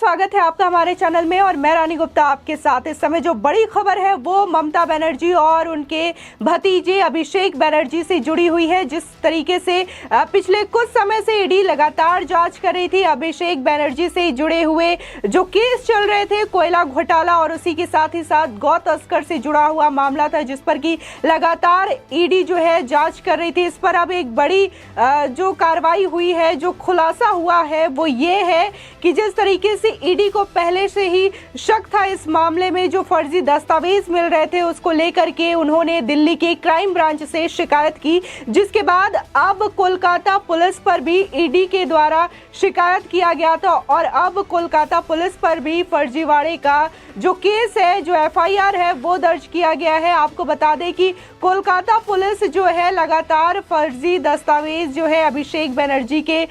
स्वागत है आपका हमारे चैनल में और मैं रानी गुप्ता आपके साथ। इस समय जो बड़ी खबर है वो ममता बनर्जी और उनके भतीजे अभिषेक बनर्जी से जुड़ी हुई है। जिस तरीके से पिछले कुछ समय से ईडी लगातार जांच कर रही थी अभिषेक बनर्जी से जुड़े हुए जो केस चल रहे थे, कोयला घोटाला और उसी के साथ ही साथ गौ तस्कर से जुड़ा हुआ मामला था जिस पर की लगातार ईडी जो है जांच कर रही थी। इस पर अब एक बड़ी जो कार्रवाई हुई है, जो खुलासा हुआ है वो ये है कि जिस तरीके से ईडी को पहले से ही शक था इस मामले में, जो फर्जी दस्तावेज मिल रहे थे उसको लेकर के उन्होंने दिल्ली के क्राइम ब्रांच से शिकायत की, जिसके बाद अब कोलकाता पुलिस पर भी ईडी के द्वारा शिकायत किया गया था और अब कोलकाता पुलिस पर भी फर्जीवाड़े का जो केस है, जो एफआईआर है वो दर्ज किया गया है। आपको बता दें कि कोलकाता पुलिस जो है लगातार फर्जी दस्तावेज जो है अभिषेक बनर्जी के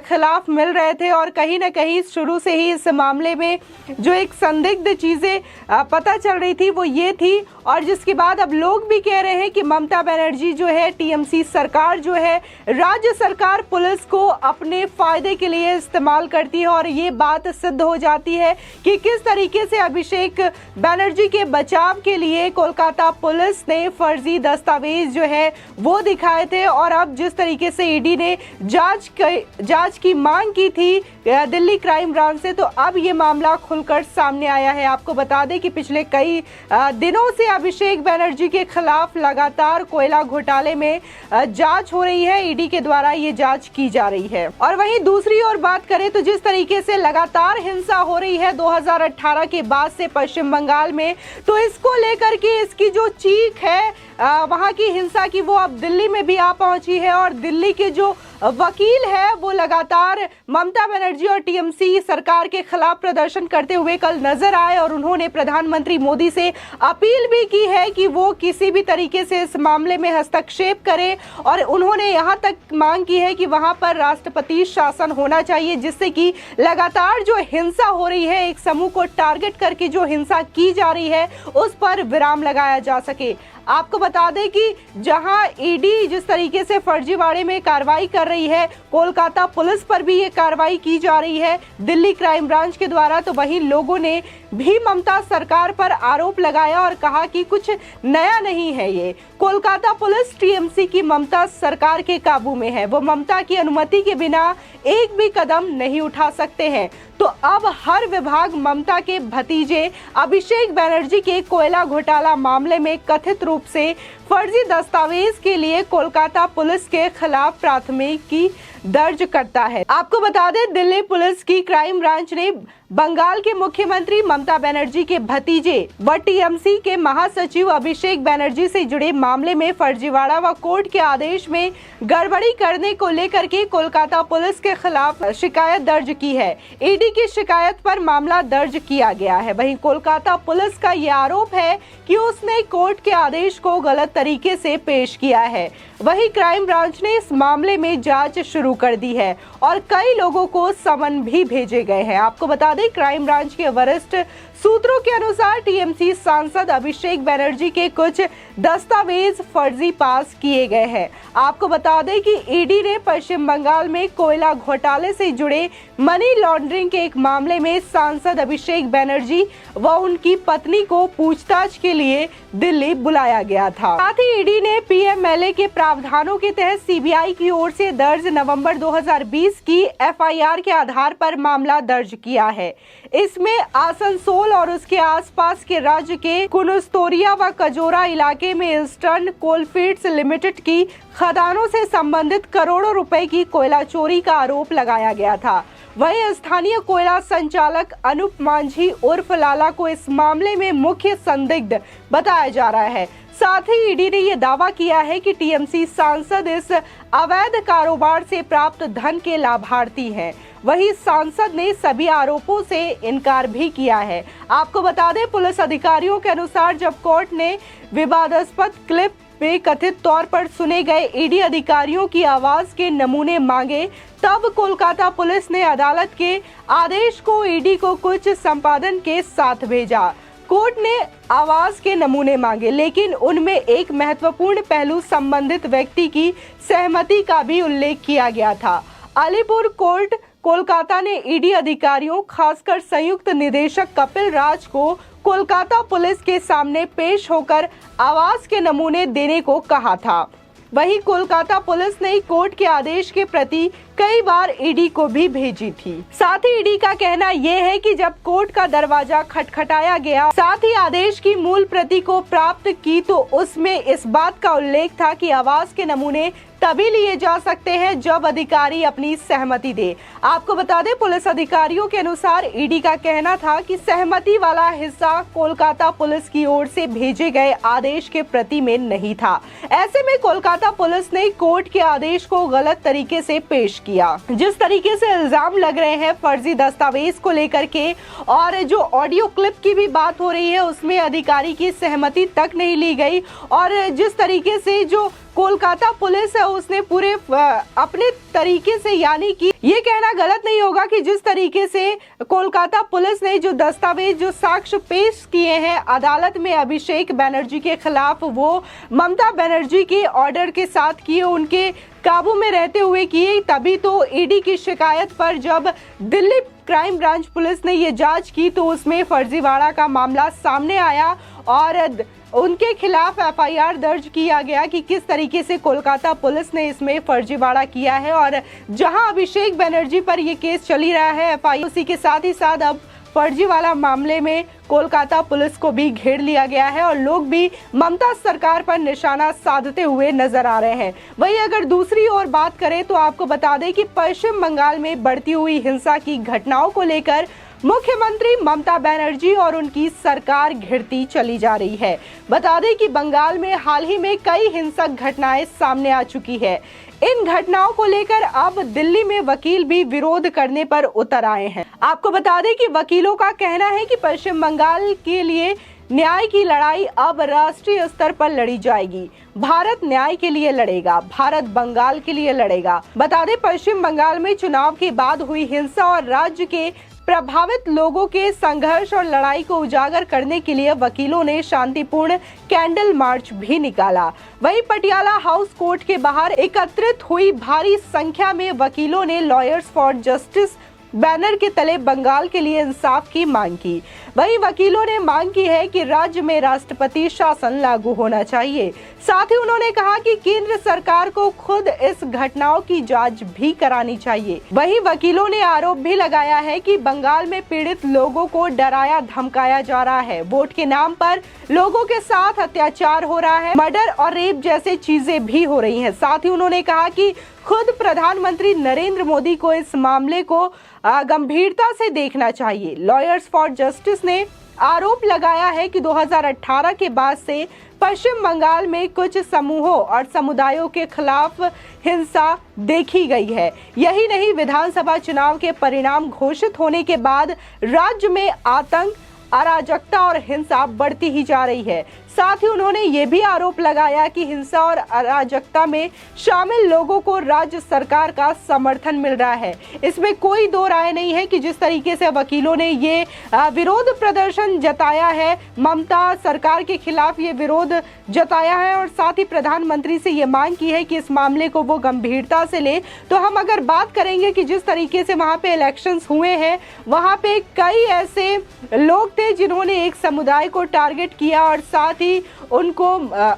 खिलाफ मिल रहे थे और कहीं ना कहीं शुरू से ही इस मामले में जो एक संदिग्ध चीजें पता चल रही थी वो ये थी, और जिसके बाद अब लोग भी कह रहे हैं कि ममता बनर्जी जो है, टीएमसी सरकार जो है, राज्य सरकार पुलिस को अपने फायदे के लिए इस्तेमाल करती है। और ये बात सिद्ध हो जाती है कि किस तरीके से अभिषेक बनर्जी के बचाव के लिए कोलकाता पुलिस ने फर्जी दस्तावेज जो है वो दिखाए थे। और अब जिस तरीके से ईडी ने जांच की मांग की थी दिल्ली क्राइम ब्रांच से, तो अब ये मामला खुलकर सामने आया है। आपको बता दें कि पिछले कई दिनों से अभिषेक बनर्जी के खिलाफ लगातार कोयला घोटाले में जांच हो रही है, ईडी के द्वारा ये जांच की जा रही है। और वहीं दूसरी ओर बात करें तो जिस तरीके से लगातार हिंसा हो रही है 2018 के बाद से पश्चिम बंगाल में, तो इसको लेकर के इसकी जो चीख है वहां की हिंसा की वो अब दिल्ली में भी आ पहुंची है। और दिल्ली के जो वकील है वो लगातार ममता बनर्जी और टीएमसी सरकार के खिलाफ प्रदर्शन करते हुए कल नजर आए और उन्होंने प्रधानमंत्री मोदी से अपील भी की है कि वो किसी भी तरीके से इस मामले में हस्तक्षेप करें। और उन्होंने यहां तक मांग की है कि वहां पर राष्ट्रपति शासन होना चाहिए, जिससे कि लगातार जो हिंसा हो रही है, एक समूह को टारगेट करके जो हिंसा की जा रही है उस पर विराम लगाया जा सके। आपको बता दें कि जहां ईडी जिस तरीके से फर्जीवाड़े में कार्रवाई कर रही है, कोलकाता पुलिस पर भी ये कार्रवाई की जा रही है दिल्ली क्राइम ब्रांच के द्वारा, तो वहीं लोगों ने भी ममता सरकार पर आरोप लगाया और कहा कि कुछ नया नहीं है। ये कोलकाता पुलिस टीएमसी की ममता सरकार के काबू में है, वो ममता की अनुमति के बिना एक भी कदम नहीं उठा सकते हैं। तो अब हर विभाग ममता के भतीजे अभिषेक बनर्जी के कोयला घोटाला मामले में कथित रूप से फर्जी दस्तावेज के लिए कोलकाता पुलिस के खिलाफ प्राथमिकी दर्ज करता है। आपको बता दें दिल्ली पुलिस की क्राइम ब्रांच ने बंगाल के मुख्यमंत्री ममता बनर्जी के भतीजे व टीएमसी के महासचिव अभिषेक बनर्जी से जुड़े मामले में फर्जीवाड़ा व कोर्ट के आदेश में गड़बड़ी करने को लेकर के कोलकाता पुलिस के खिलाफ शिकायत दर्ज की है। ईडी की शिकायत पर मामला दर्ज किया गया है। वहीं कोलकाता पुलिस का यह आरोप है कि उसने कोर्ट के आदेश को गलत तरीके से पेश किया है। वहीं क्राइम ब्रांच ने इस मामले में जांच शुरू कर दी है और कई लोगों को समन भी भेजे गए हैं। आपको बता दें क्राइम ब्रांच के वरिष्ठ सूत्रों के अनुसार टीएमसी सांसद अभिषेक बनर्जी के कुछ दस्तावेज फर्जी पास किए गए हैं। आपको बता दें कि ईडी ने पश्चिम बंगाल में कोयला घोटाले से जुड़े मनी लॉन्ड्रिंग के एक मामले में सांसद अभिषेक बनर्जी व उनकी पत्नी को पूछताछ के लिए दिल्ली बुलाया गया था। साथ ही ईडी ने पीएमएलए के प्रावधानों के तहत सीबीआई की ओर से दर्ज नवंबर 2020 की एफआईआर के आधार पर मामला दर्ज किया है। इसमें आसनसोल और उसके आसपास के राज्य के कुनुस्तोरिया व कजोरा इलाके में ईस्टर्न कोलफील्ड्स लिमिटेड की खदानों से संबंधित करोड़ों रुपए की कोयला चोरी का आरोप लगाया गया था। वहीं स्थानीय कोयला संचालक अनूप मांझी उर्फ लाला को इस मामले में मुख्य संदिग्ध बताया जा रहा है। साथ ही ईडी ने यह दावा किया है कि टीएमसी सांसद इस अवैध कारोबार से प्राप्त धन के लाभार्थी हैं। वहीं सांसद ने सभी आरोपों से इनकार भी किया है। आपको बता दें पुलिस अधिकारियों के अनुसार जब कोर्ट ने विवादास्पद क्लिप में कथित तौर पर सुने गए ईडी अधिकारियों की आवाज के नमूने मांगे, तब कोलकाता पुलिस ने अदालत के आदेश को ईडी को कुछ संपादन के साथ भेजा। कोर्ट ने आवाज के नमूने मांगे, लेकिन उनमें एक महत्वपूर्ण पहलू संबंधित व्यक्ति की सहमति का भी उल्लेख किया गया था। अलीपुर कोर्ट कोलकाता ने ईडी अधिकारियों, खासकर संयुक्त निदेशक कपिल राज को कोलकाता पुलिस के सामने पेश होकर आवाज के नमूने देने को कहा था। वहीं कोलकाता पुलिस ने कोर्ट के आदेश के प्रति कई बार ईडी को भी भेजी थी। साथ ही ईडी का कहना यह है कि जब कोर्ट का दरवाजा खटखटाया गया, साथ ही आदेश की मूल प्रति को प्राप्त की, तो उसमें इस बात का उल्लेख था कि आवाज के नमूने तभी लिए जा सकते हैं जब अधिकारी अपनी सहमति दे। आपको बता दें, पुलिस अधिकारियों के अनुसार ईडी का कहना था कि सहमति वाला हिस्सा कोलकाता पुलिस की ओर से भेजे गए आदेश के प्रति में नहीं था। ऐसे में कोलकाता पुलिस ने कोर्ट के आदेश को गलत तरीके से पेश किया। जिस तरीके से इल्जाम लग रहे हैं फर्जी दस्तावेज को लेकर के, और जो ऑडियो क्लिप की भी बात हो रही है, उसमें अधिकारी की सहमति तक नहीं ली गई। और जिस तरीके से जो कोलकाता पुलिस है उसने पूरे अपने तरीके से, यानी कि ये कहना गलत नहीं होगा कि जिस तरीके से कोलकाता पुलिस ने जो दस्तावेज, जो साक्ष्य पेश किए हैं अदालत में अभिषेक बनर्जी के खिलाफ, वो ममता बनर्जी के ऑर्डर के साथ किए, उनके काबू में रहते हुए किए। तभी तो ईडी की शिकायत पर जब दिल्ली क्राइम ब्रांच पुलिस ने ये जांच की तो उसमें फर्जीवाड़ा का मामला सामने आया और उनके खिलाफ एफआईआर दर्ज किया गया कि किस तरीके से कोलकाता पुलिस ने इसमें फर्जीवाड़ा किया है। और जहां अभिषेक बनर्जी पर ये केस चली रहा है एफआईआर, उसी के साथ ही साथ अब फर्जीवाड़ा मामले में कोलकाता पुलिस को भी घेर लिया गया है और लोग भी ममता सरकार पर निशाना साधते हुए नजर आ रहे हैं। वहीं अगर दूसरी ओर बात करें तो आपको बता दें कि पश्चिम बंगाल में बढ़ती हुई हिंसा की घटनाओं को लेकर मुख्यमंत्री ममता बनर्जी और उनकी सरकार घिरती चली जा रही है। बता दें कि बंगाल में हाल ही में कई हिंसक घटनाएं सामने आ चुकी है। इन घटनाओं को लेकर अब दिल्ली में वकील भी विरोध करने पर उतर आए हैं। आपको बता दें कि वकीलों का कहना है कि पश्चिम बंगाल के लिए न्याय की लड़ाई अब राष्ट्रीय स्तर पर लड़ी जाएगी। भारत न्याय के लिए लड़ेगा, भारत बंगाल के लिए लड़ेगा। बता दें, पश्चिम बंगाल में चुनाव के बाद हुई हिंसा और राज्य के प्रभावित लोगों के संघर्ष और लड़ाई को उजागर करने के लिए वकीलों ने शांतिपूर्ण कैंडल मार्च भी निकाला। वहीं पटियाला हाउस कोर्ट के बाहर एकत्रित हुई भारी संख्या में वकीलों ने लॉयर्स फॉर जस्टिस बैनर के तले बंगाल के लिए इंसाफ की मांग की। वहीं वकीलों ने मांग की है कि राज्य में राष्ट्रपति शासन लागू होना चाहिए। साथ ही उन्होंने कहा कि केंद्र सरकार को खुद इस घटनाओं की जांच भी करानी चाहिए। वहीं वकीलों ने आरोप भी लगाया है कि बंगाल में पीड़ित लोगों को डराया धमकाया जा रहा है, वोट के नाम पर लोगों के साथ अत्याचार हो रहा है, मर्डर और रेप जैसे चीजें भी हो रही हैं। साथ ही उन्होंने कहा कि खुद प्रधानमंत्री नरेंद्र मोदी को इस मामले को गंभीरता से देखना चाहिए। लॉयर्स फॉर जस्टिस ने आरोप लगाया है कि 2018 के बाद से पश्चिम बंगाल में कुछ समूहों और समुदायों के खिलाफ हिंसा देखी गई है। यही नहीं, विधानसभा चुनाव के परिणाम घोषित होने के बाद राज्य में आतंक, अराजकता और हिंसा बढ़ती ही जा रही है। साथ ही उन्होंने ये भी आरोप लगाया कि हिंसा और अराजकता में शामिल लोगों को राज्य सरकार का समर्थन मिल रहा है। इसमें कोई दो राय नहीं है कि जिस तरीके से वकीलों ने ये विरोध प्रदर्शन जताया है, ममता सरकार के खिलाफ ये विरोध जताया है और साथ ही प्रधानमंत्री से ये मांग की है कि इस मामले को वो गंभीरता से ले। तो हम अगर बात करेंगे कि जिस तरीके से वहाँ पे इलेक्शंस हुए हैं, वहाँ पे कई ऐसे लोग थे जिन्होंने एक समुदाय को टारगेट किया और साथ ही उनको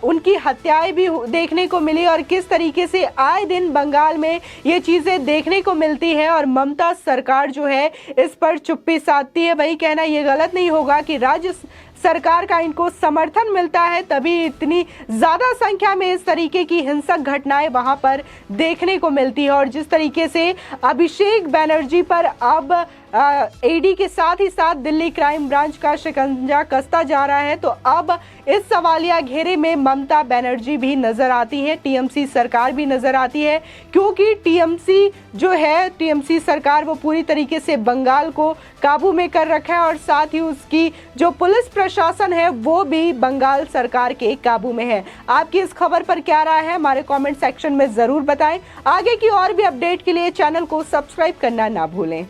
उनकी हत्याएं भी देखने को मिली और किस तरीके से आए दिन बंगाल में ये चीजें देखने को मिलती है और ममता सरकार जो है इस पर चुप्पी साधती है। वही कहना ये गलत नहीं होगा कि राज्य सरकार का इनको समर्थन मिलता है, तभी इतनी ज्यादा संख्या में इस तरीके की हिंसक घटनाएं वहां पर देखने को मिलती है। और जिस तरीके से अभिषेक बनर्जी पर अब ईडी के साथ ही साथ दिल्ली क्राइम ब्रांच का शिकंजा कसता जा रहा है, तो अब इस सवालिया घेरे में ममता बनर्जी भी नजर आती है, टीएमसी सरकार भी नजर आती है, क्योंकि टीएमसी सरकार वो पूरी तरीके से बंगाल को काबू में कर रखा है और साथ ही उसकी जो पुलिस प्रशासन है वो भी बंगाल सरकार के काबू में है। आपकी इस खबर पर क्या राय है, हमारे कमेंट सेक्शन में जरूर बताएं। आगे की और भी अपडेट के लिए चैनल को सब्सक्राइब करना ना भूलें।